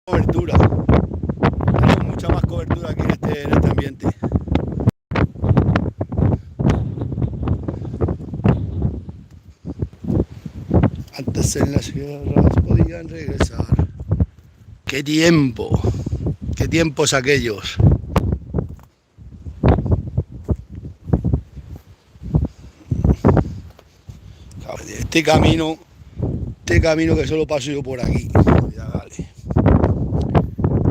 cobertura. Tenemos mucha más cobertura aquí en este ambiente. Antes en las sierras podían regresar. ¡Qué tiempo! ¡Qué tiempos aquellos! Este camino que solo paso yo por aquí. Ya vale.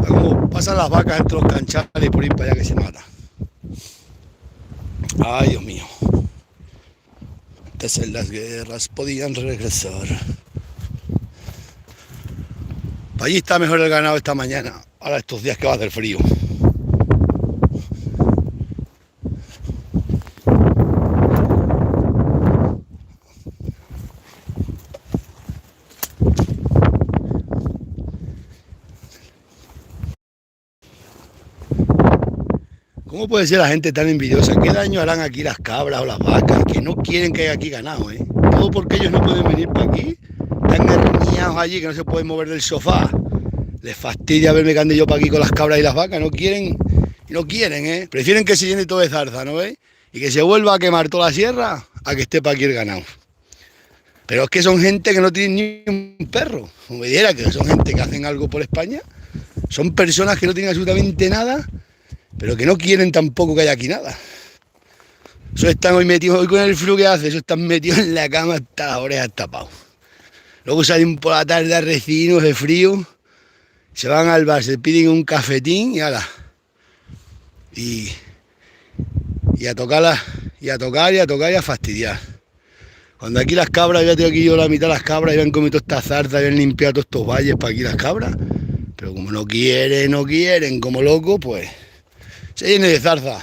Como pasan las vacas entre los canchales y por ir para allá que se mata. Ay, Dios mío. Antes en las guerras podían regresar. Para allí está mejor el ganado esta mañana. Ahora estos días que va a hacer frío. ¿Cómo puede ser la gente tan envidiosa? ¿Qué daño harán aquí las cabras o las vacas que no quieren que haya aquí ganado, eh? Todo porque ellos no pueden venir para aquí. Están herniados allí que no se pueden mover del sofá. Les fastidia verme que ande yo para aquí con las cabras y las vacas. No quieren, ¿eh? Prefieren que se llene todo de zarza, ¿no veis? Y que se vuelva a quemar toda la sierra a que esté para aquí el ganado. Pero es que son gente que no tienen ni un perro. Como me diera que son gente que hacen algo por España. Son personas que no tienen absolutamente nada, pero que no quieren tampoco que haya aquí nada. Eso están hoy metidos, hoy con el frío que hace, eso están metidos en la cama hasta las orejas tapados. Luego salen por la tarde a recinos de frío, se van al bar, se piden un cafetín y ala. Y a tocar, y a fastidiar. Cuando aquí las cabras, ya tengo aquí yo la mitad de las cabras, y han comido todas estas zarzas, habían limpiado todos estos valles para aquí las cabras. Pero como no quieren, como locos, pues se llene de zarza.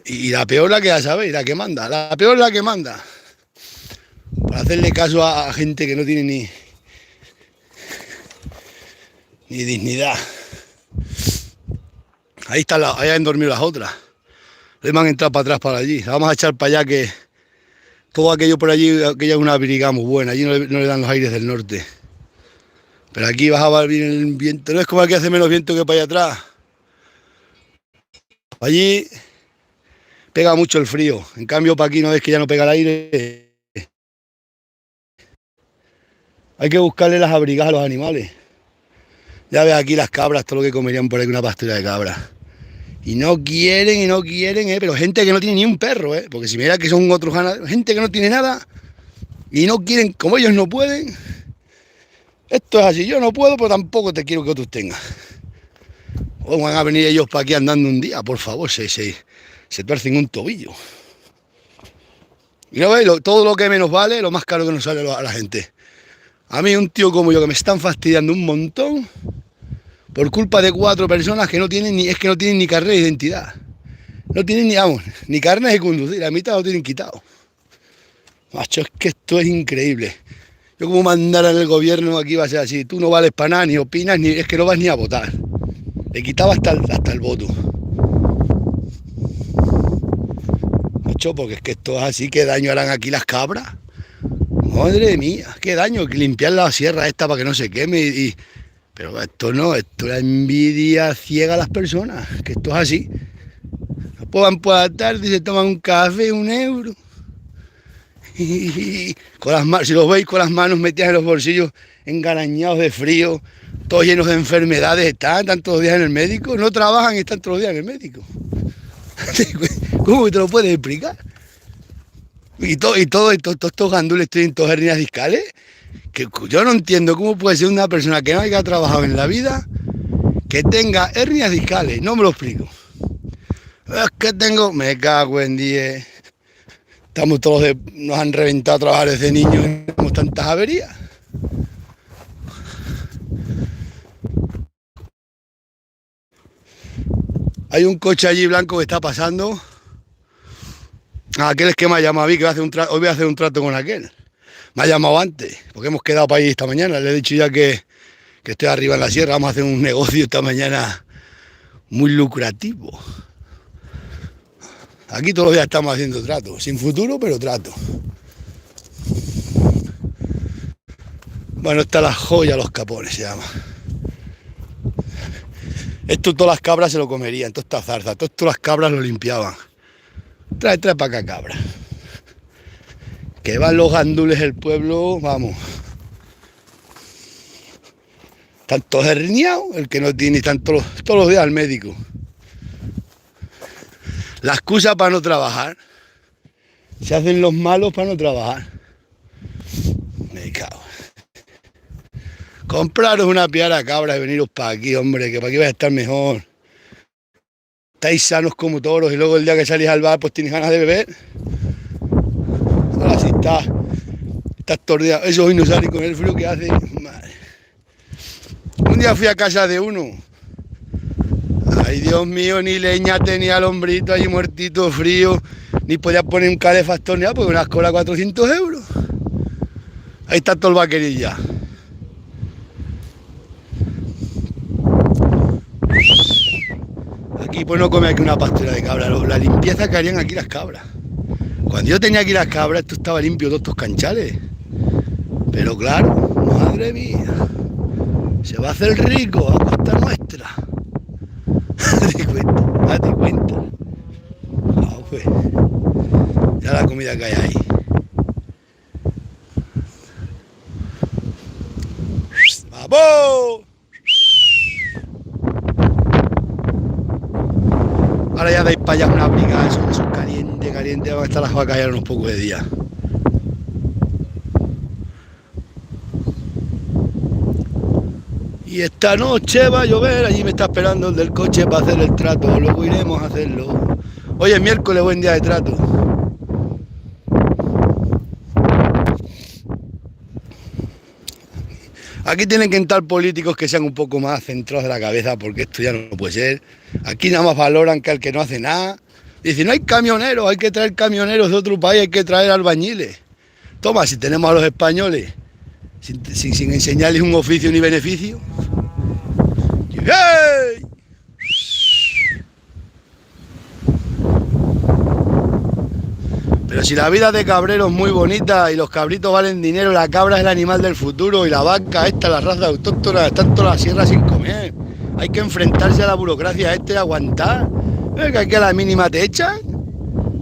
Y la peor la que ya sabéis, la que manda. La peor la que manda. Para hacerle caso a gente que no tiene ni dignidad. Ahí han dormido las otras. Les van a entrar para atrás para allí. La vamos a echar para allá que todo aquello por allí, aquella es una briga muy buena. Allí no le dan los aires del norte. Pero aquí bajaba bien el viento. No es como aquí hace menos viento que para allá atrás. Allí pega mucho el frío. En cambio, para aquí no es que ya no pega el aire. Hay que buscarle las abrigas a los animales. Ya ves aquí las cabras, todo lo que comerían por aquí, una pastura de cabras. Y no quieren, pero gente que no tiene ni un perro, porque si mira que son otros ganaderos, gente que no tiene nada y no quieren, como ellos no pueden. Esto es así, yo no puedo, pero tampoco te quiero que otros tengan. O van a venir ellos para aquí andando un día, por favor, se tuercen un tobillo. Y no veis, todo lo que menos vale, lo más caro que nos sale a la gente. A mí un tío como yo que me están fastidiando un montón por culpa de 4 personas que no tienen ni carnet de identidad. No tienen ni carnet de conducir, la mitad lo tienen quitado. Macho, es que esto es increíble. Yo como mandara en el gobierno aquí va a ser así, tú no vales para nada, ni opinas, ni es que no vas ni a votar. Le quitaba hasta el voto. Macho, porque es que esto es así, ¿qué daño harán aquí las cabras? Madre mía, qué daño, que limpiar la sierra esta para que no se queme pero esto no, esto es la envidia ciega a las personas, que esto es así. Después van por la tarde y se toman un café, 1 euro. Y si los veis con las manos metidas en los bolsillos, engarañados de frío, todos llenos de enfermedades, están todos los días en el médico, no trabajan y están todos los días en el médico. ¿Cómo te lo puedes explicar? Y todos estos gandules tienen todas hernias discales, que yo no entiendo cómo puede ser una persona que no haya trabajado en la vida que tenga hernias discales, no me lo explico. Es que me cago en 10. Nos han reventado a trabajar desde niños y tenemos tantas averías. Hay un coche allí blanco que está pasando. Aquel es que me ha llamado a mí, que hoy voy a hacer un trato con aquel. Me ha llamado antes, porque hemos quedado para ir esta mañana. Le he dicho ya que estoy arriba en la sierra, vamos a hacer un negocio esta mañana muy lucrativo. Aquí todos los días estamos haciendo trato, sin futuro, pero trato. Bueno, está la joya Los Capones, se llama. Esto todas las cabras se lo comerían, toda esta zarza, todas las cabras lo limpiaban. Trae para acá, cabra. Que van los gandules del pueblo, vamos. Están todos herniados, el que no tiene, están todos los días al médico. La excusa para no trabajar. Se hacen los malos para no trabajar. Me cago. Compraros una piara cabra y veniros para aquí, hombre, que para aquí vais a estar mejor. Estáis sanos como toros y luego el día que salís al bar pues tienes ganas de beber. Ahora sí estás tordeado. Eso hoy no sale con el frío que hace. Madre. Un día fui a casa de uno. Ay, Dios mío, ni leña tenía el hombrito ahí muertito, frío. Ni podía poner un calefactor ni nada, porque una cola 400 euros. Ahí está todo el vaquerilla. Aquí pues no come aquí una pastura de cabra. La limpieza que harían aquí las cabras. Cuando yo tenía aquí las cabras, esto estaba limpio, todos estos canchales. Pero claro, madre mía, se va a hacer rico a costa nuestra. Date cuenta. Ah, pues. Ya la comida que hay ahí. ¡Vamos! Ahora ya dais para allá una brigada, eso es caliente, van a estar las vacas ya en unos pocos de días. Y esta noche va a llover, allí me está esperando el del coche para hacer el trato, luego iremos a hacerlo. Hoy es miércoles, buen día de trato. Aquí tienen que entrar políticos que sean un poco más centrados de la cabeza, porque esto ya no puede ser. Aquí nada más valoran que al que no hace nada. Dicen, no hay camioneros, hay que traer camioneros de otro país, hay que traer albañiles. Toma, si tenemos a los españoles sin enseñarles un oficio ni beneficio. ¡Hey! Pero si la vida de cabrero es muy bonita y los cabritos valen dinero, la cabra es el animal del futuro y la vaca esta, la raza autóctona, están todas las sierras sin comer. Hay que enfrentarse a la burocracia y aguantar. Que aquí a la mínima te echan.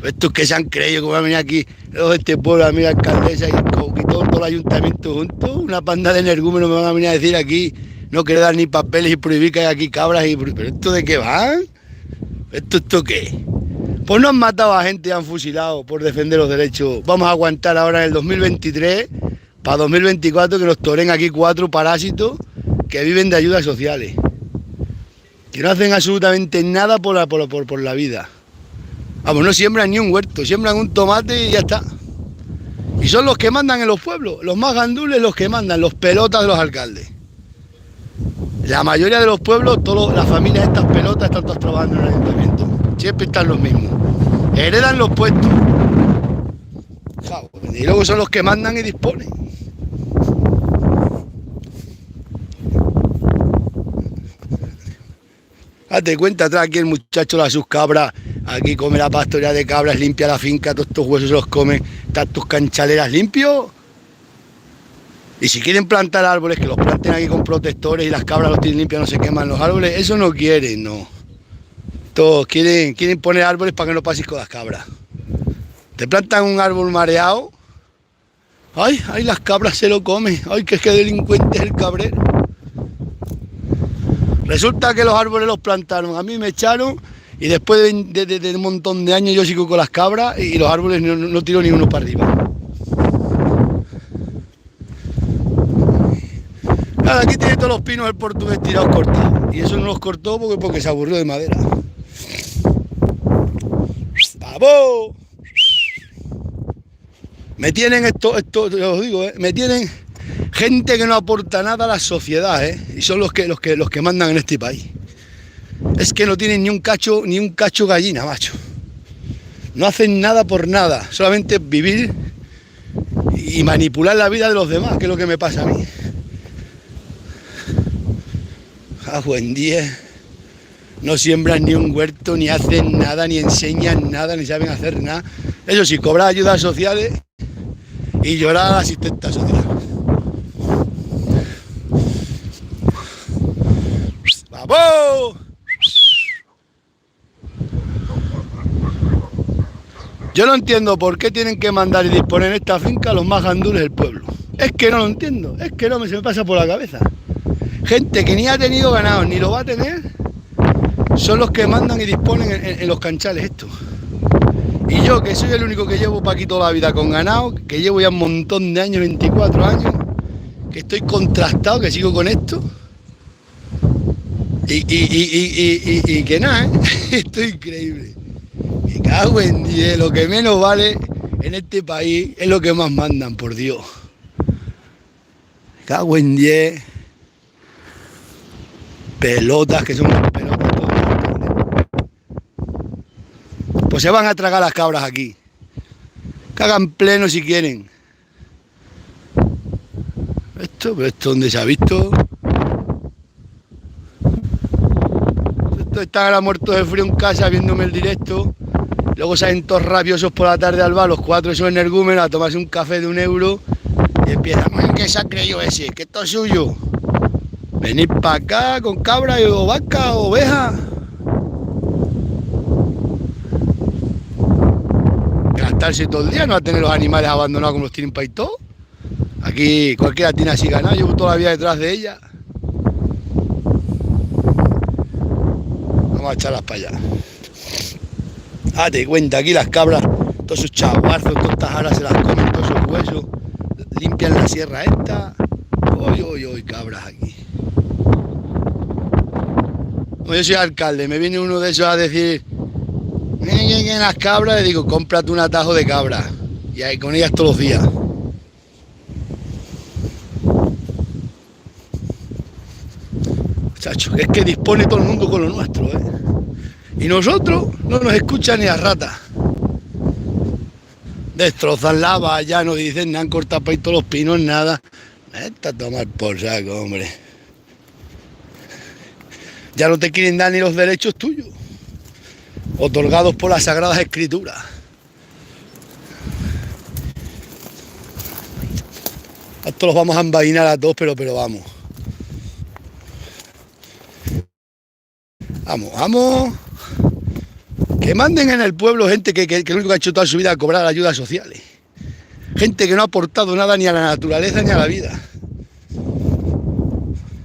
Estos que se han creído que van a venir aquí, los de este pueblo, a mí la alcaldesa y todo el ayuntamiento juntos, una panda de energúmenos me van a venir a decir aquí, no quiere dar ni papeles y prohibir que hay aquí cabras y... ¿Pero esto de qué van? ¿Esto qué? Pues no han matado a gente y han fusilado por defender los derechos. Vamos a aguantar ahora en el 2023, para 2024, que nos toren aquí 4 parásitos que viven de ayudas sociales. Que no hacen absolutamente nada por la vida. Vamos, no siembran ni un huerto, siembran un tomate y ya está. Y son los que mandan en los pueblos, los más gandules los que mandan, los pelotas de los alcaldes. La mayoría de los pueblos, las familias de estas pelotas están todas trabajando en el ayuntamiento. Siempre están los mismos. Heredan los puestos. Y luego son los que mandan y disponen. Date cuenta, trae aquí el muchacho las sus cabras, aquí come la pastorea de cabras, limpia la finca, todos estos huesos se los come, están tus canchaleras limpios. Y si quieren plantar árboles, que los planten aquí con protectores y las cabras los tienen limpios, no se queman los árboles, eso no quieren, no. Todos quieren poner árboles para que no pases con las cabras. Te plantan un árbol mareado, ay, las cabras se lo comen, ay, que delincuente es el cabrero. Resulta que los árboles los plantaron, a mí me echaron y después de un montón de años yo sigo con las cabras y los árboles no tiro ni uno para arriba. Nada, aquí tiene todos los pinos el portugués tirados cortados y eso no los cortó porque se aburrió de madera. ¡Vamos! Me tienen esto os digo, me tienen gente que no aporta nada a la sociedad, y son los que mandan en este país. Es que no tienen ni un cacho gallina, macho. No hacen nada por nada, solamente vivir y manipular la vida de los demás, que es lo que me pasa a mí. Buen día. No siembran ni un huerto, ni hacen nada, ni enseñan nada, ni saben hacer nada. Eso sí, cobrar ayudas sociales y llorar a la asistenta social. Yo no entiendo por qué tienen que mandar y disponer en esta finca los más gandules del pueblo. Es que no lo entiendo, es que no se me pasa por la cabeza. Gente que ni ha tenido ganado ni lo va a tener, son los que mandan y disponen en los canchales esto. Y yo, que soy el único que llevo para aquí toda la vida con ganado, que llevo ya un montón de años, 24 años, que estoy contrastado, que sigo con esto, y que nada, esto es increíble. Me cago en 10, lo que menos vale en este país es lo que más mandan, por Dios. Me cago en 10. Pelotas, que son pelotas todas. Pues se van a tragar las cabras aquí. Que hagan pleno si quieren. Esto donde se ha visto. Esto están ahora muertos de frío en casa viéndome el directo. Luego salen todos rabiosos por la tarde al bar, los 4 son energúmenos, a tomarse un café de €1 y empiezan, ¿qué se ha creído ese? ¿Que esto es suyo? Venid para acá con cabra o vaca o oveja. Gastarse todo el día, no va a tener los animales abandonados como los tienen para y todo. Aquí cualquiera tiene así ganado, llevo toda la vida detrás de ella. Vamos a echarlas para allá. Date cuenta, aquí las cabras, todos esos chaguarzos, todas estas aras se las comen, todos esos huesos, limpian la sierra esta. Hoy, cabras aquí. Como yo soy alcalde, me viene uno de esos a decir, que las cabras, le digo, cómprate un atajo de cabras y ahí con ellas todos los días. Chacho, que es que dispone todo el mundo con lo nuestro, y nosotros no nos escuchan ni a rata. Destrozan la valla, nos dicen, han cortado para ahí todos los pinos, nada. Está a tomar por saco, hombre. Ya no te quieren dar ni los derechos tuyos, otorgados por las Sagradas Escrituras. Esto los vamos a envainar a todos, pero vamos. Vamos. Que manden en el pueblo gente que lo único que ha hecho toda su vida es cobrar ayudas sociales. Gente que no ha aportado nada ni a la naturaleza ni a la vida.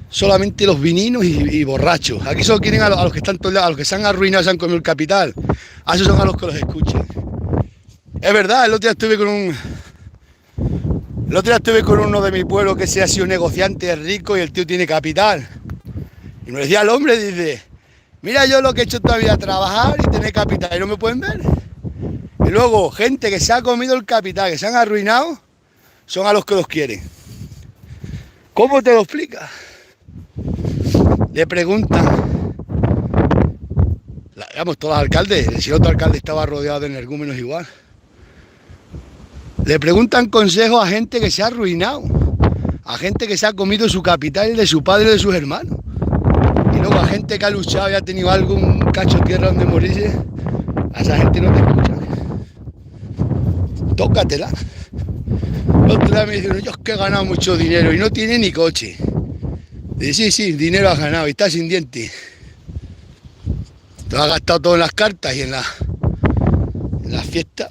Solamente los vininos y borrachos. Aquí solo quieren a los que están todos, a los que se han arruinado, se han comido el capital. A esos son a los que los escuchan. Es verdad, el otro día estuve con uno de mi pueblo que se ha sido negociante, es rico y el tío tiene capital. Y me decía el hombre, dice, mira yo lo que he hecho toda la vida, trabajar y tener capital, y no me pueden ver. Y luego, gente que se ha comido el capital, que se han arruinado, son a los que los quieren. ¿Cómo te lo explicas? Le preguntan, digamos, todos los alcaldes, si el otro alcalde estaba rodeado de energúmenos igual. Le preguntan consejos a gente que se ha arruinado, a gente que se ha comido su capital, el de su padre y de sus hermanos. Y luego a gente que ha luchado y ha tenido algún cacho de tierra donde morirse, a esa gente no te escuchan. Tócatela. El otro día me dijeron, yo es que he ganado mucho dinero y no tiene ni coche. Dice, sí, dinero has ganado y estás sin dientes. Te lo has gastado todo en las cartas y en las fiestas.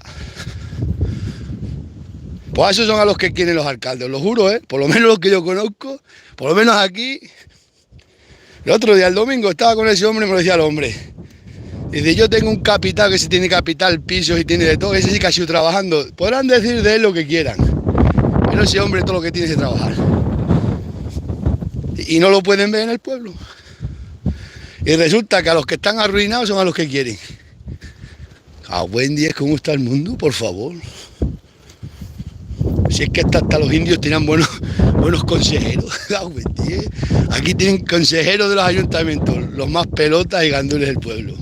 Pues esos son a los que quieren los alcaldes, os lo juro, por lo menos los que yo conozco, por lo menos aquí. El otro día, el domingo, estaba con ese hombre y me lo decía el hombre. Dice, yo tengo un capital, que si tiene capital, pisos y tiene de todo, ese sí que ha sido trabajando. Podrán decir de él lo que quieran, pero ese hombre todo lo que tiene es trabajar. Y no lo pueden ver en el pueblo. Y resulta que a los que están arruinados son a los que quieren. A buen día, ¿cómo está el mundo? Por favor. Si es que hasta los indios tenían buenos consejeros. Aquí tienen consejeros de los ayuntamientos, los más pelotas y gandules del pueblo.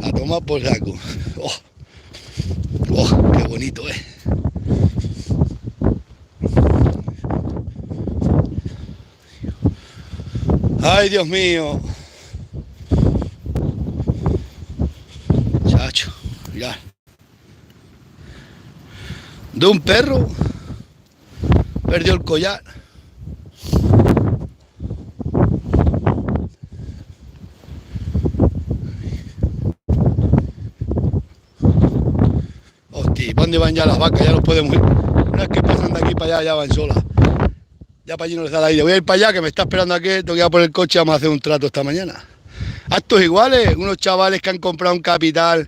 A tomar por saco. Qué bonito, Ay, Dios mío. Chacho, mirad. De un perro perdió el collar. dónde van ya las vacas, ya no podemos ir. Una vez que pasan de aquí para allá, ya van solas. Ya para allí no les da la idea. Voy a ir para allá, que me está esperando aquí, tengo que ir a por el coche, vamos a hacer un trato esta mañana. Actos iguales, unos chavales que han comprado un capital,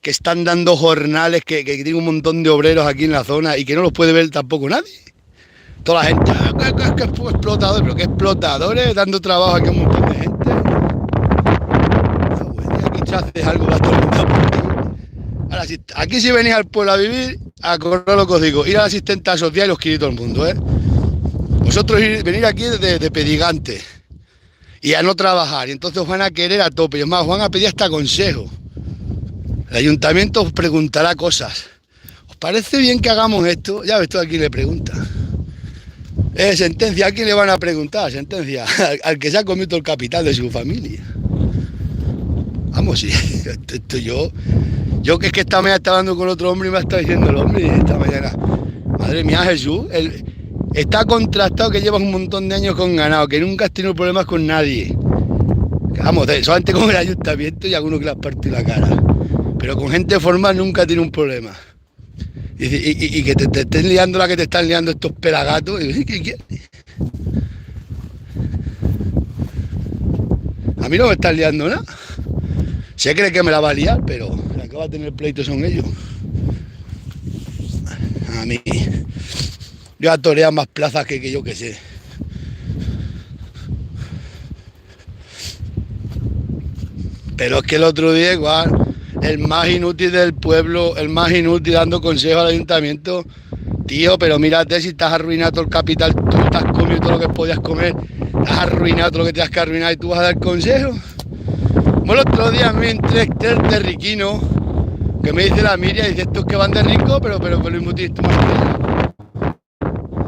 que están dando jornales, que tienen un montón de obreros aquí en la zona y que no los puede ver tampoco nadie. Toda la gente, que explotadores, pero que explotadores, dando trabajo aquí a un montón de gente. Aquí te haces algo para todo el mundo. Ahora, aquí si venís al pueblo a vivir, acordad lo que os digo, ir a la asistenta social y os quiere todo el mundo, ¿eh? Vosotros venir aquí de pedigantes y a no trabajar, y entonces os van a querer a tope, y es más, os van a pedir hasta consejo. El ayuntamiento os preguntará cosas. ¿Os parece bien que hagamos esto? Ya ves tú a quién le pregunta. Sentencia, ¿a quién le van a preguntar? Sentencia, al que se ha comido el capital de su familia. Vamos, sí, esto yo que es que esta mañana estaba hablando con otro hombre y me está diciendo el hombre esta mañana, madre mía, Jesús, está contrastado que llevas un montón de años con ganado, que nunca has tenido problemas con nadie. Vamos, solamente con el ayuntamiento y alguno que le has partido la cara. Pero con gente formal nunca tiene un problema. Y que te estén liando la que te están liando estos pelagatos. ¿Qué? A mí no me están liando nada. Se cree que me la va a liar, pero la que va a tener pleito son ellos. A mí. Yo atoreado más plazas que yo que sé. Pero es que el otro día igual, el más inútil del pueblo, el más inútil dando consejos al ayuntamiento, tío, pero mírate si estás arruinado todo el capital, tú te has comido todo lo que podías comer, has arruinado todo lo que tenías que arruinar y tú vas a dar consejos. Bueno, el otro día me entré el terriquino, que me dice la Miriam, dice estos que van de rico, pero lo inútil es tu madre.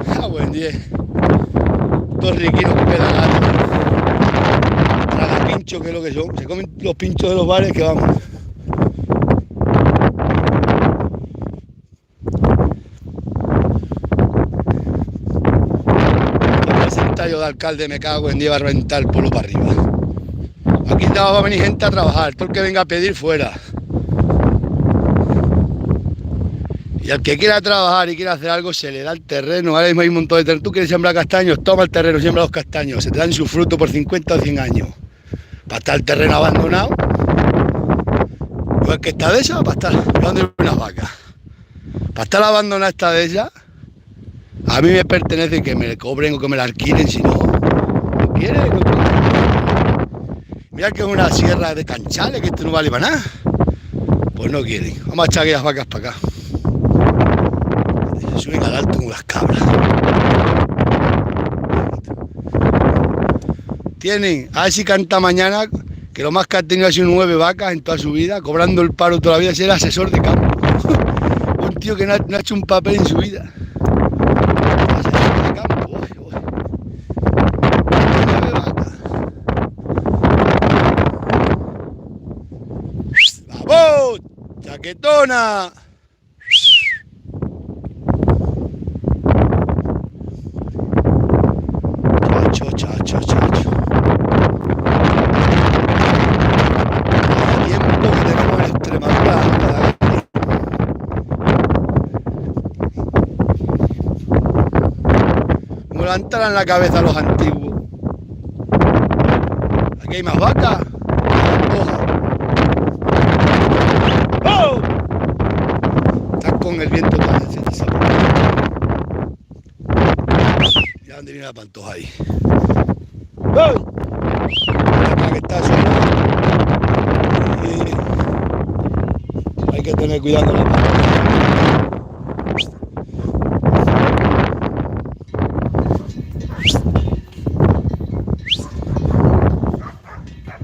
Ah, buen día. Estos riquinos que pelagatos. Pinchos, que es lo que son, se comen los pinchos de los bares que vamos. Yo de alcalde me cago en día, va a reventar el pueblo para arriba. Aquí va a venir gente a trabajar, todo el que venga a pedir fuera. Y al que quiera trabajar y quiera hacer algo se le da el terreno. Ahora mismo hay un montón de terreno. Tú quieres sembrar castaños, toma el terreno, siembra los castaños, se te dan su fruto por 50 o 100 años. Para estar el terreno abandonado, igual que esta de esa, para estar donde unas vacas. Para estar abandonada esta de esa, a mí me pertenece que me cobren o que me la alquilen, si no quiere, no quiere. Mira que es una sierra de Canchales, que esto no vale para nada. Pues no quieren. Vamos a echar aquellas vacas para acá. Se suben al alto con las cabras. Tienen, a ver si canta mañana, que lo más que ha tenido ha sido 9 vacas en toda su vida, cobrando el paro toda la vida, ser asesor de campo. Un tío que no ha hecho un papel en su vida. Asesor de campo, uy. 9 vacas. ¡Vamos! ¡Chaquetona! Chacho. Levantarán la cabeza a los antiguos. Aquí hay más vacas. ¡Oh! Estás con el viento para ya donde viene la pantoja ahí. ¡Oh! Acá que está solo. Hay que tener cuidado con la pantoja.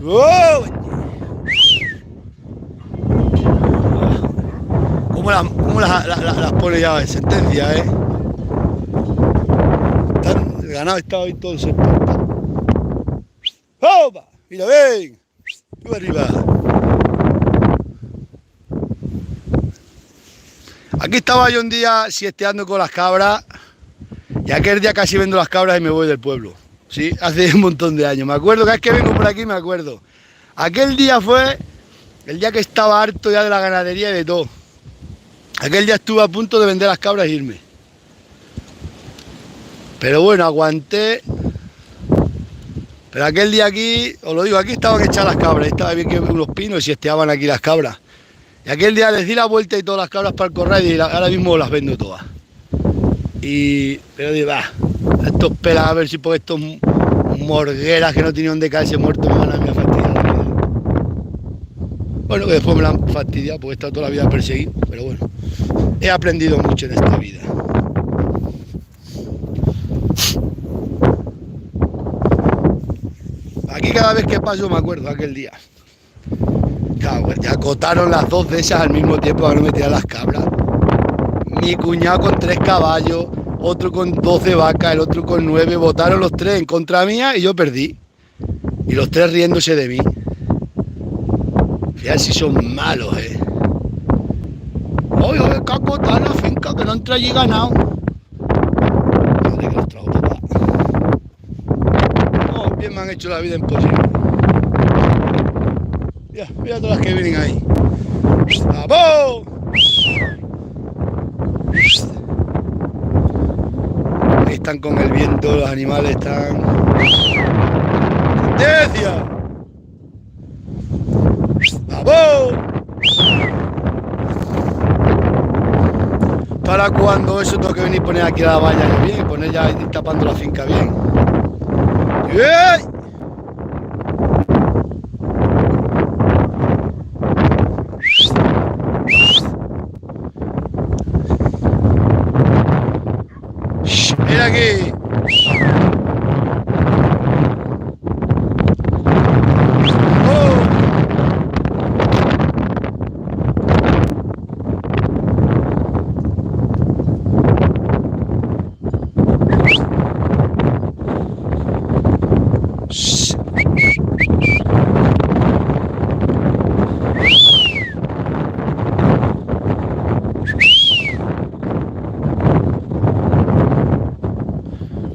¡Oh! ¿Cómo las pone ya en sentencia, El ganado está hoy todo el sector. ¡Opa! ¡Mira, ven! ¡Tú arriba! Aquí estaba yo un día siesteando con las cabras y aquel día casi vendo las cabras y me voy del pueblo. Sí, hace un montón de años. Me acuerdo, cada vez que vengo por aquí me acuerdo. Aquel día fue el día que estaba harto ya de la ganadería y de todo. Aquel día estuve a punto de vender las cabras e irme. Pero bueno, aguanté. Pero aquel día aquí, os lo digo, aquí estaban hechas las cabras, estaba bien que unos pinos y esteaban aquí las cabras. Y aquel día les di la vuelta y todas las cabras para el corral y ahora mismo las vendo todas. Pero digo, estos pelas a ver si por estos morgueras que no tenían de caerse muertos me van a fastidiar la vida. Bueno, que después me la han fastidiado porque he estado toda la vida perseguido, pero bueno, he aprendido mucho en esta vida. Aquí cada vez que paso me acuerdo aquel día. Claro, pues ya acotaron las dos de esas al mismo tiempo para no meter a las cabras. Mi cuñado con 3 caballos, otro con 12 vacas, el otro con 9, votaron los 3 en contra mía y yo perdí. Y los 3 riéndose de mí. Fíjate si son malos, Oye, que acotan la finca, que no entra allí ganado. Madre que los trajo papá. No, bien me han hecho la vida imposible. Mira todas las que vienen ahí. ¡Vamos! Ahí están con el viento, los animales están... ¡Sentencia! ¡Vamos! ¿Para cuando eso tengo que venir a poner aquí la valla bien? Poner ya ahí tapando la finca bien. ¡Bien! Mira aquí.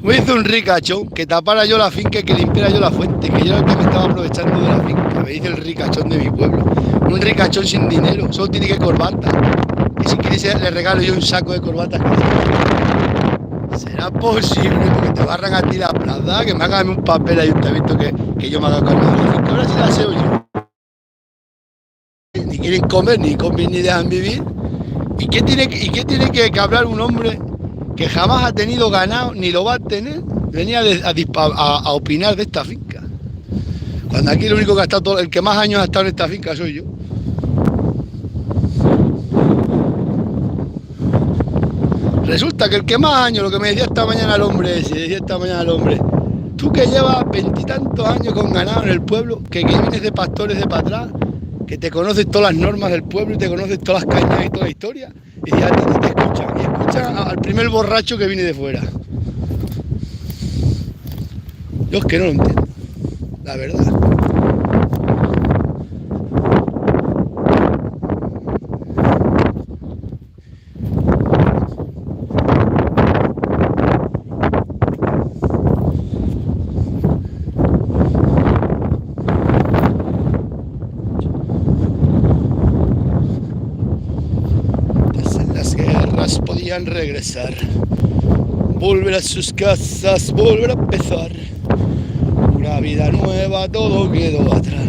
Me hizo un ricachón que tapara yo la finca y que limpiara yo la fuente, que yo era el que me estaba aprovechando de la finca. Me dice el ricachón de mi pueblo. Un ricachón sin dinero, solo tiene que corbata. Y si quieres le regalo yo un saco de corbatas. ¿Será posible? Porque te barran a ti la plaza, que me hagan un papel ayuntamiento que yo me haga cargo de la finca. Ahora sí la sé yo. Ni quieren comer, ni comen, ni dejan vivir. ¿Y qué tiene que hablar un hombre que jamás ha tenido ganado, ni lo va a tener, venía a opinar de esta finca? Cuando aquí el único que ha estado, el que más años ha estado en esta finca soy yo. Resulta que el que más años, lo que me decía esta mañana el hombre tú que llevas 20 y tantos años con ganado en el pueblo, que vienes de pastores de para atrás, que te conoces todas las normas del pueblo y te conoces todas las cañas y toda la historia, y ya te escuchan, y escuchan al primer borracho que viene de fuera. Yo es que no lo entiendo, la verdad. Podían regresar, volver a sus casas, volver a empezar una vida nueva, todo quedó atrás.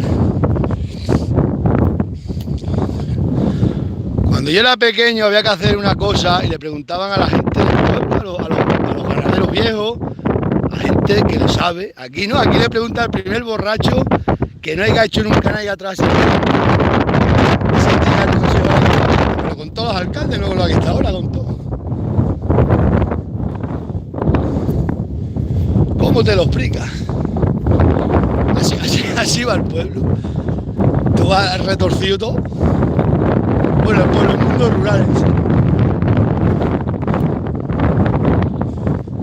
Cuando yo era pequeño había que hacer una cosa y le preguntaban a la gente del pueblo, a los ganaderos viejos, a gente que lo sabe. Aquí no, aquí le pregunta al primer borracho que no haya hecho nunca nadie atrás. Pero con todos los alcaldes, no con lo que está ahora, con todo. ¿Cómo te lo explicas? Así va el pueblo. Tú vas retorcido todo. Bueno, el mundo rural.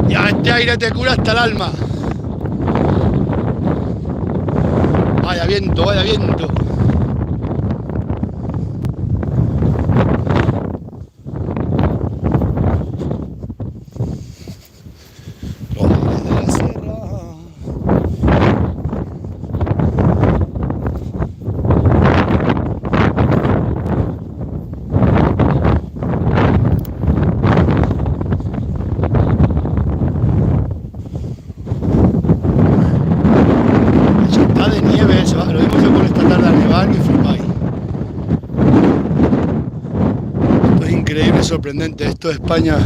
Ya este aire te cura hasta el alma. Vaya viento, vaya viento. sorprendente. Esto es España.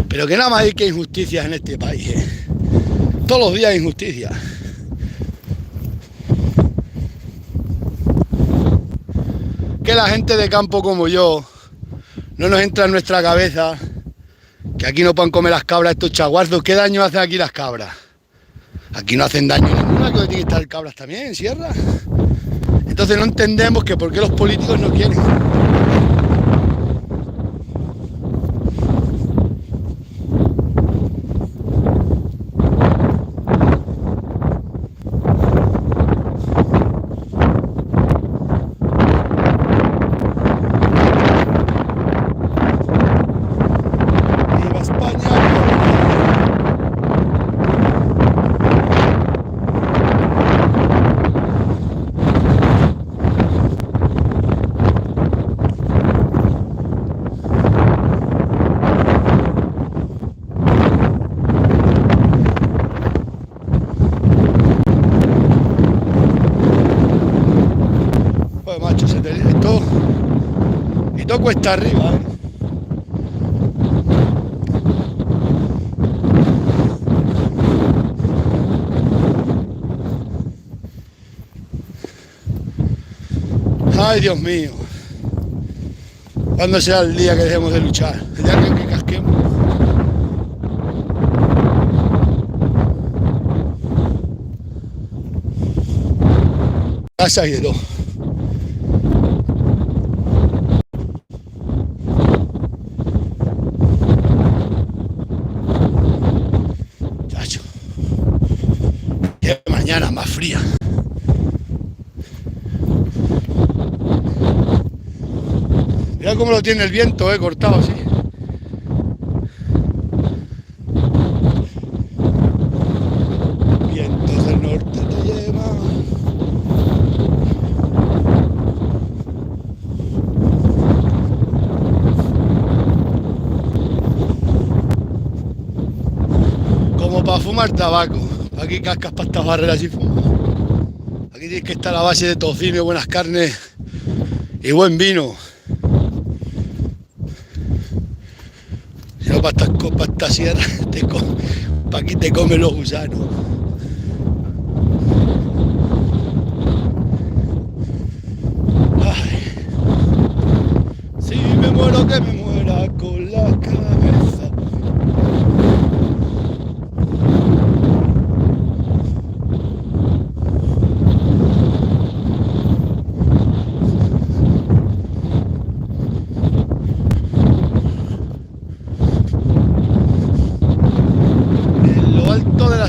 Pero que nada más hay que injusticias en este país, ¿eh? Todos los días hay injusticias. Que la gente de campo como yo no nos entra en nuestra cabeza que aquí no pueden comer las cabras estos chaguarzos. ¿Qué daño hacen aquí las cabras? Aquí no hacen daño ninguna, que tienen que estar cabras también en sierra. Entonces no entendemos que por qué los políticos no quieren. ¡Viva España! Pues macho, esto cuesta arriba, ¿eh? Ay, Dios mío. ¿Cuándo será el día que dejemos de luchar? El día que casquemos. Casa y de todo. Chacho. Qué mañana más fría. Mira cómo lo tiene el viento, cortado así. Vientos del norte te llevan. Como para fumar tabaco. Aquí cascas para estas barreras y fumas. Aquí tienes que estar a base de tocino y buenas carnes y buen vino. Si no, para esta sierra, para aquí te comen los gusanos. Ay. Si me muero, que me muera con la cabeza.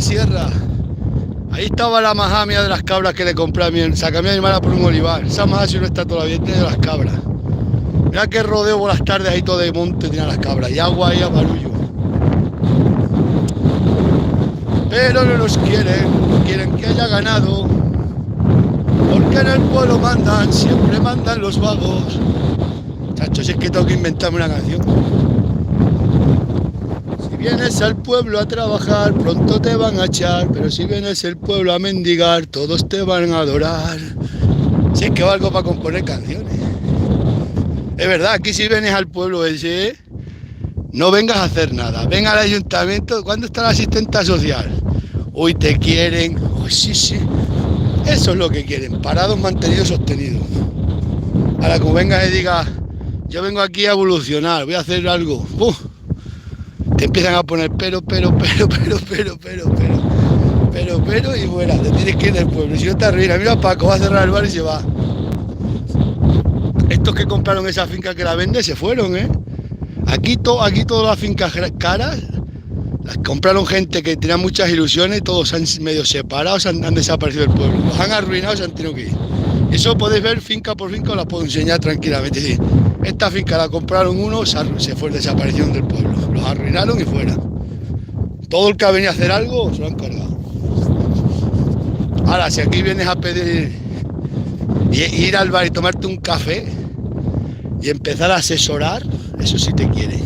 Sierra, ahí estaba la majamia de las cabras que le compré a mi sacamé a mi hermana por un olivar. Esa majamia no está todavía, tiene las cabras. Mira que rodeo por las tardes ahí todo de monte tiene las cabras y agua ahí a barullo. Pero no nos quieren que haya ganado, porque en el pueblo mandan, siempre mandan los vagos. Chacho, si es que tengo que inventarme una canción. Si vienes al pueblo a trabajar, pronto te van a echar, pero si vienes al pueblo a mendigar, todos te van a adorar. Si es que valgo para componer canciones. Es verdad, aquí si vienes al pueblo ese, no vengas a hacer nada. Ven al ayuntamiento. ¿Cuándo está la asistenta social? Hoy te quieren. Uy, sí. Eso es lo que quieren. Parados, mantenidos, sostenidos. Ahora, como vengas y digas, yo vengo aquí a evolucionar, voy a hacer algo. Te empiezan a poner pero y fuera, te tienes que ir del pueblo. Si no te arruinas, mira Paco, va a cerrar el bar y se va. Estos que compraron esa finca que la vende se fueron, Aquí todas las fincas caras las compraron gente que tenía muchas ilusiones, todos se han medio separado, han desaparecido del pueblo. Los han arruinado, se han tenido que ir. Eso podéis ver finca por finca, os la puedo enseñar tranquilamente. Es decir, esta finca la compraron uno, se fue, desaparecieron del pueblo. Los arruinaron y fuera. Todo el que ha venido a hacer algo, se lo han cargado. Ahora, si aquí vienes a pedir Y ir al bar y tomarte un café y empezar a asesorar, eso sí te quiere.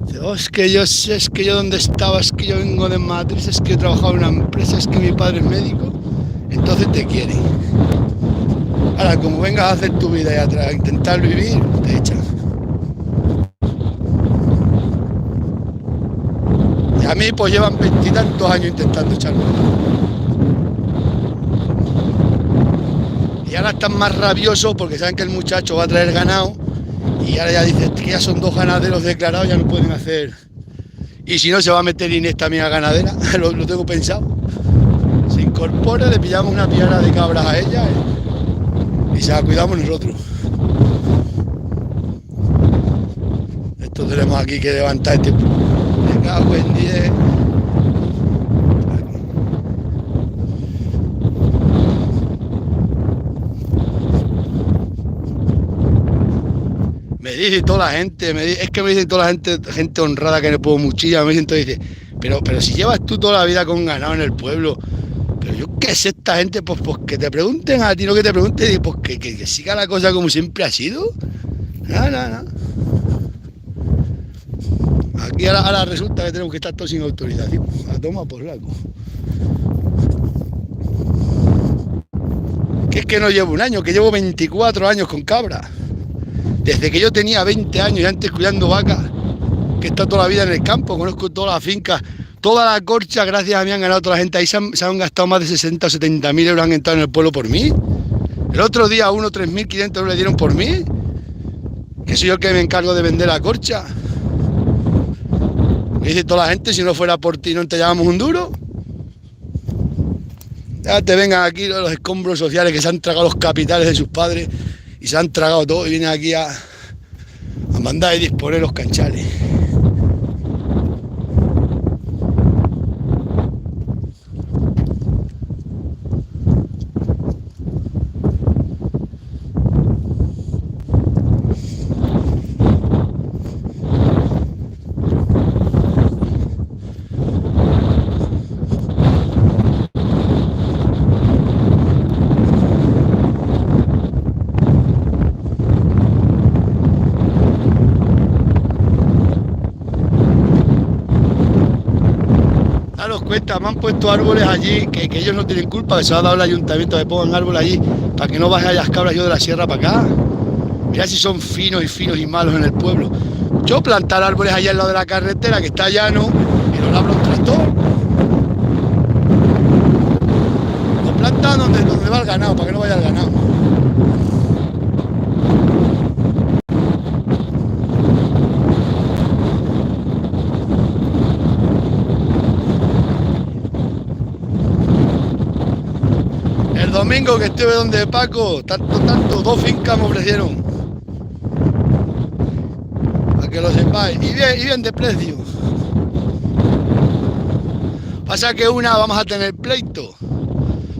Dice, oh, es que yo sé, es que yo dónde estaba, es que yo vengo de Madrid, es que he trabajado en una empresa, es que mi padre es médico, entonces te quiere. Ahora, como vengas a hacer tu vida y a intentar vivir, te echan. Y a mí pues llevan 20 y tantos años intentando echarme. Y ahora están más rabiosos porque saben que el muchacho va a traer ganado y ahora ya dicen que ya son 2 ganaderos declarados, ya no pueden hacer. Y si no, se va a meter Inés también a ganadera, lo tengo pensado. Se incorpora, le pillamos una piara de cabras a ella y se la cuidamos nosotros. Esto tenemos aquí que levantar este. Me cago en 10. Me dice toda la gente, es que me dice toda la gente honrada que le puedo muchísimo, me dicen, dice, pero si llevas tú toda la vida con ganado en el pueblo, pero yo qué sé, esta gente, pues que te pregunten a ti, no que te pregunten, pues que siga la cosa como siempre ha sido. No. Aquí ahora resulta que tenemos que estar todos sin autorización, a toma por laco. Que es que no llevo un año, que llevo 24 años con cabra. Desde que yo tenía 20 años y antes cuidando vacas, que he estado toda la vida en el campo, conozco todas las fincas, toda la corcha, gracias a mí han ganado toda la gente. Ahí se han gastado más de 60 o 70 mil euros, han entrado en el pueblo por mí. El otro día a uno 3.500 euros le dieron por mí, que soy yo el que me encargo de vender la corcha. Me dice toda la gente, si no fuera por ti no te llamamos un duro. Ya te vengan aquí los escombros sociales que se han tragado los capitales de sus padres y se han tragado todo y vienen aquí a mandar y disponer los canchales. Daros cuenta, me han puesto árboles allí que ellos no tienen culpa, que se ha dado el ayuntamiento que pongan árboles allí para que no bajen las cabras yo de la sierra para acá. Mirá si son finos y malos en el pueblo. Yo plantar árboles allá al lado de la carretera que está llano y lo labra un tractor. Lo plantan donde va el ganado, para que no vaya el ganado. El domingo que estuve donde Paco, tanto, 2 fincas me ofrecieron. Para que lo sepáis. Y bien de precio. Pasa que una vamos a tener pleito.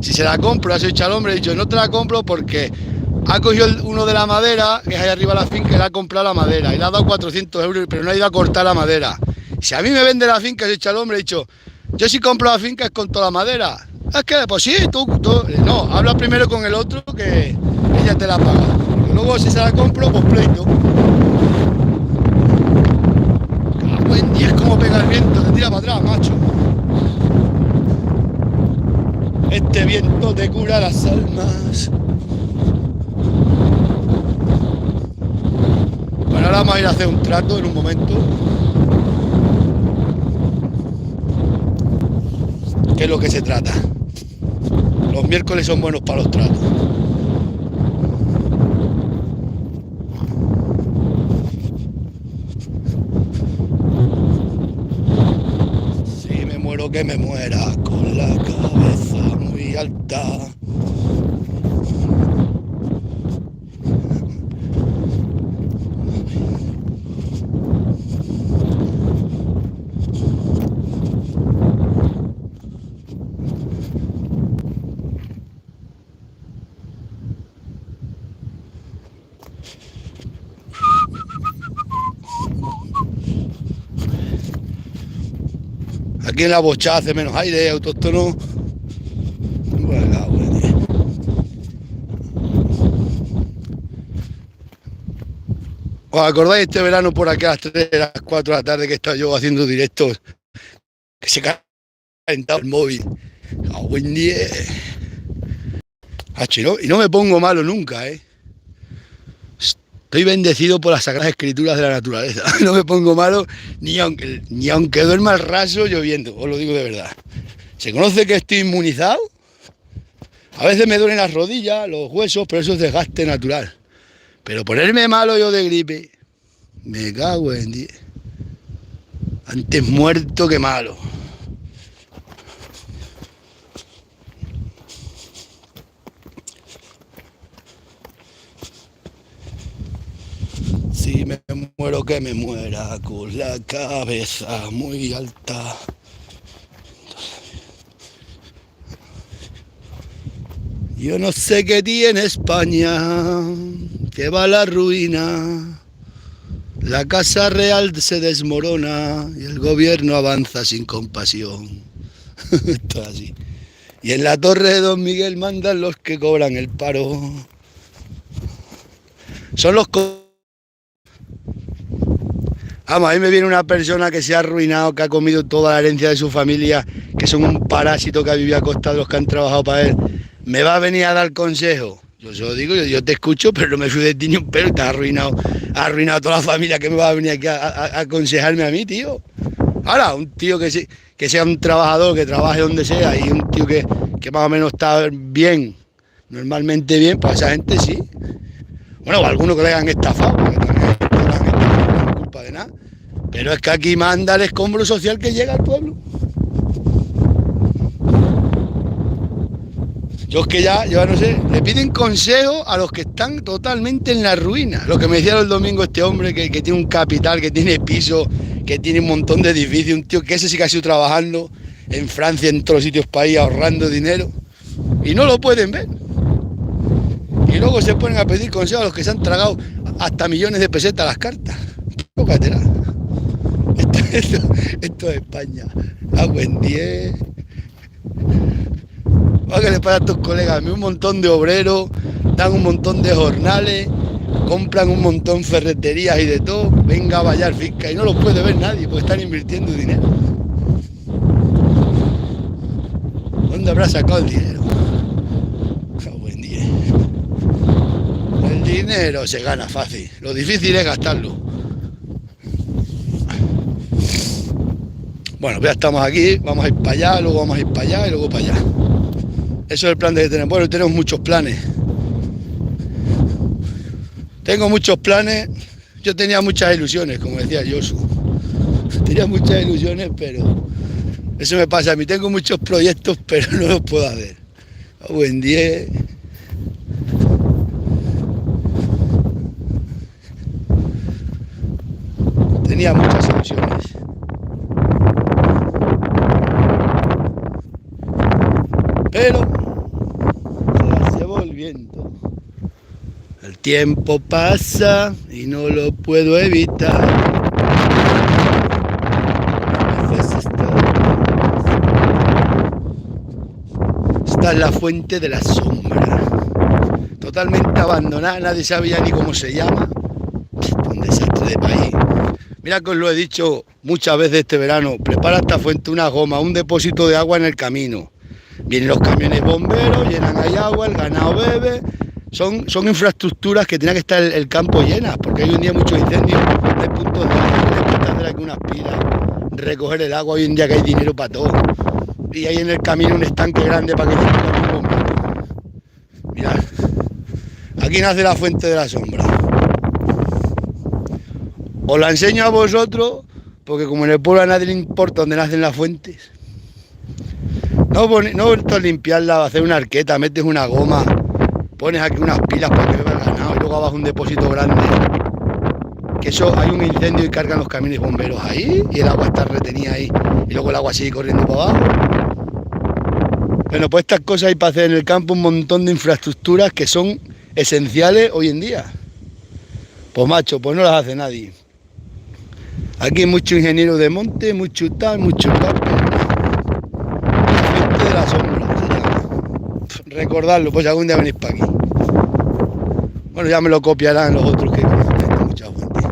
Si se la compro, ha hecho al hombre, he dicho, no te la compro porque ha cogido uno de la madera, que es ahí arriba de la finca, y le ha comprado la madera. Y le ha dado 400 euros, pero no ha ido a cortar la madera. Si a mí me vende la finca, he dicho al hombre, he dicho, yo si compro la finca es con toda la madera. Es que, pues sí, tú, no, habla primero con el otro que ella te la paga. Porque luego si se la compro, pues pleito. Cago en 10 como pega el viento, te tira para atrás, macho. Este viento te cura las almas. Bueno, ahora vamos a ir a hacer un trato en un momento. ¿Qué es lo que se trata? Los miércoles son buenos para los tratos. Si me muero que me muera con la cabeza muy alta. Aquí en la Bochá hace menos aire, autóctono. Bueno, ¿Os acordáis este verano por acá a las 3, a las 4 de la tarde que estaba yo haciendo directos? Que se calentaba el móvil. A buen día. Y no me pongo malo nunca, ¿eh? Estoy bendecido por las sagradas escrituras de la naturaleza. No me pongo malo ni aunque duerma al raso lloviendo, os lo digo de verdad. Se conoce que estoy inmunizado. A veces me duelen las rodillas, los huesos, pero eso es desgaste natural. Pero ponerme malo yo de gripe, me cago en 10. Antes muerto que malo. Si me muero que me muera con la cabeza muy alta. Yo no sé qué tiene España, que va a la ruina. La casa real se desmorona y el gobierno avanza sin compasión. Esto es así. Y en la torre de Don Miguel mandan los que cobran el paro. Son los... Vamos, a mí me viene una persona que se ha arruinado, que ha comido toda la herencia de su familia, que son un parásito que ha vivido a costa de los que han trabajado para él. ¿Me va a venir a dar consejo? Yo se lo digo, yo te escucho, pero no me fui de ti ni un pelo, te has arruinado toda la familia, que me va a venir aquí a aconsejarme a mí, tío. Ahora, un tío que sea un trabajador, que trabaje donde sea, y un tío que más o menos está bien, normalmente bien, pues esa gente sí. Bueno, o algunos que le hayan estafado, porque también no es culpa de nada. Pero es que aquí manda el escombro social que llega al pueblo. Yo es que yo no sé, le piden consejo a los que están totalmente en la ruina. Lo que me decía el domingo este hombre que tiene un capital, que tiene piso, que tiene un montón de edificios, un tío que ese sí que ha sido trabajando en Francia, en todos los sitios país, ahorrando dinero, y no lo pueden ver. Y luego se ponen a pedir consejo a los que se han tragado hasta millones de pesetas las cartas. Tócatela. Esto es España. A buen 10. ¿Qué le pasa a tus colegas? A mí un montón de obreros, dan un montón de jornales, compran un montón de ferreterías y de todo. Venga a vallar fisca y no lo puede ver nadie porque están invirtiendo dinero. ¿Dónde habrá sacado el dinero? Buen día. El dinero se gana fácil, lo difícil es gastarlo. Bueno, ya estamos aquí, vamos a ir para allá, luego vamos a ir para allá y luego para allá. Eso es el plan que tenemos. Bueno, tenemos muchos planes. Tengo muchos planes. Yo tenía muchas ilusiones, como decía Josu. Tenía muchas ilusiones, pero eso me pasa a mí. Tengo muchos proyectos, pero no los puedo hacer. A buen 10. Tenía muchas ilusiones. Pero se las llevó el viento. El tiempo pasa y no lo puedo evitar. Esta es la fuente de la sombra. Totalmente abandonada, nadie sabía ni cómo se llama. Un desastre de país. Mira que os lo he dicho muchas veces este verano. Prepara esta fuente una goma, un depósito de agua en el camino. Vienen los camiones bomberos, llenan ahí agua, el ganado bebe. Son infraestructuras que tenía que estar el campo llenas, porque hoy en día muchos incendios de puntos de agua, hacer aquí unas pilas, recoger el agua, hoy en día que hay dinero para todo. Y hay en el camino un estanque grande para que lleguen los bomberos. Mirad, aquí nace la fuente de la sombra. Os la enseño a vosotros, porque como en el pueblo a nadie le importa dónde nacen las fuentes. No esto es limpiarla, hacer una arqueta, metes una goma, pones aquí unas pilas para que beba el ganado y luego abajo un depósito grande. Que eso, hay un incendio y cargan los camiones bomberos ahí y el agua está retenida ahí y luego el agua sigue corriendo para abajo. Bueno, pues estas cosas hay para hacer en el campo, un montón de infraestructuras que son esenciales hoy en día. Pues macho, pues no las hace nadie. Aquí hay mucho ingeniero de monte, mucho tal, mucho tal. De la sombra se llama. Recordarlo, pues algún día venís para aquí. Bueno, ya me lo copiarán los otros que conocen mucha fuente.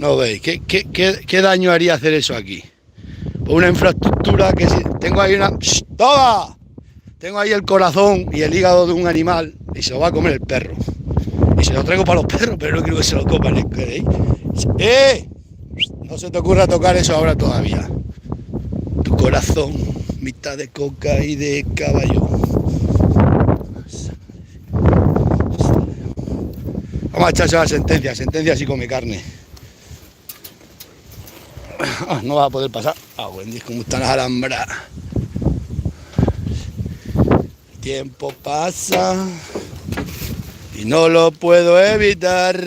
No veis, ¿qué daño haría hacer eso aquí? Por una infraestructura que si tengo ahí una... ¡Shh! ¡Toma! Tengo ahí el corazón y el hígado de un animal y se lo va a comer el perro. Y se lo traigo para los perros, pero no quiero que se lo coman, ¿eh? ¡Eh! No se te ocurra tocar eso ahora todavía. Tu corazón, mitad de coca y de caballo. Vamos a echarse la sentencia si come carne. No vas a poder pasar. Wendy, cómo están las alhambras. El tiempo pasa y no lo puedo evitar.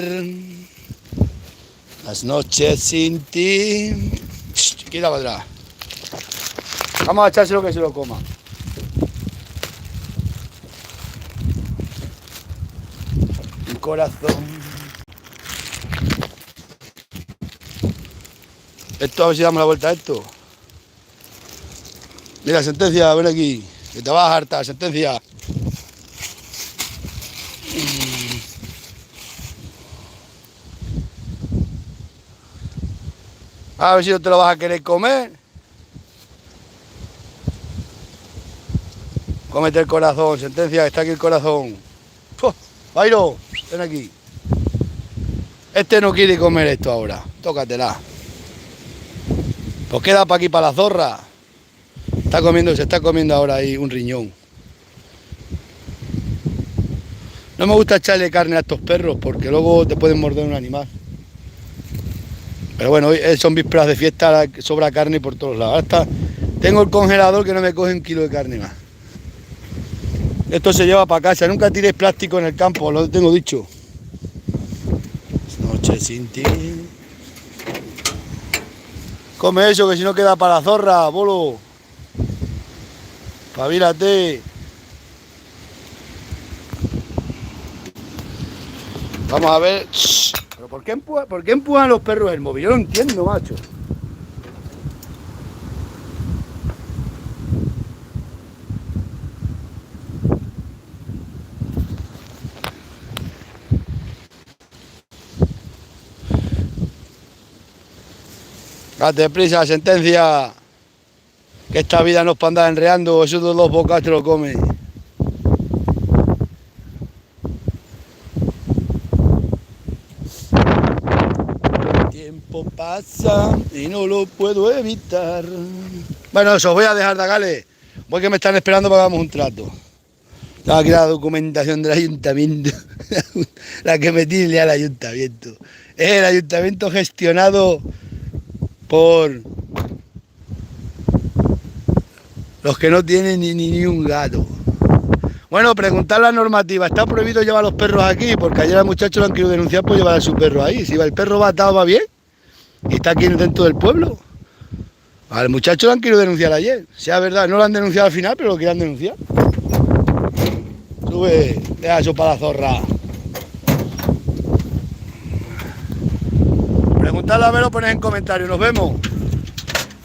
Las noches sin ti. Chiquita para atrás. Vamos a echárselo que se lo coma. Un corazón. Esto, a ver si damos la vuelta a esto. Mira, sentencia, ven aquí. Que te vas a hartar, sentencia. A ver si no te lo vas a querer comer. Cómete el corazón, sentencia, está aquí el corazón. Bairo, ven aquí. Este no quiere comer esto ahora. Tócatela. Pues queda para aquí, para la zorra. Se está comiendo ahora ahí un riñón. No me gusta echarle carne a estos perros porque luego te pueden morder un animal. Pero bueno, hoy son vísperas de fiesta, sobra carne por todos lados. Ahora tengo el congelador que no me coge 1 kilo de carne más. Esto se lleva para casa. Nunca tires plástico en el campo, lo tengo dicho. Noche sin ti. Come eso, que si no queda para la zorra, bolo. Pavílate. Vamos a ver. ¿Pero por qué empujan los perros el móvil? Yo no entiendo, macho. Date prisa, sentencia. Que esta vida no es para andar enreando, esos 2 bocas te lo comen. El tiempo pasa y no lo puedo evitar. Bueno, eso, os voy a dejar de Gales. Voy que me están esperando para que hagamos un trato. Tengo aquí la documentación del ayuntamiento. La que me tiene al ayuntamiento. Es el ayuntamiento gestionado por los que no tienen ni un gato. Bueno, preguntar la normativa. ¿Está prohibido llevar los perros aquí? Porque ayer al muchacho lo han querido denunciar por llevar a su perro ahí. Si el perro va atado, va bien. Y está aquí dentro del pueblo. Al muchacho lo han querido denunciar ayer. Sea verdad, no lo han denunciado al final, pero lo querían denunciar. Sube, deja eso para la zorra. Preguntarle a ver, lo pones en comentarios. Nos vemos.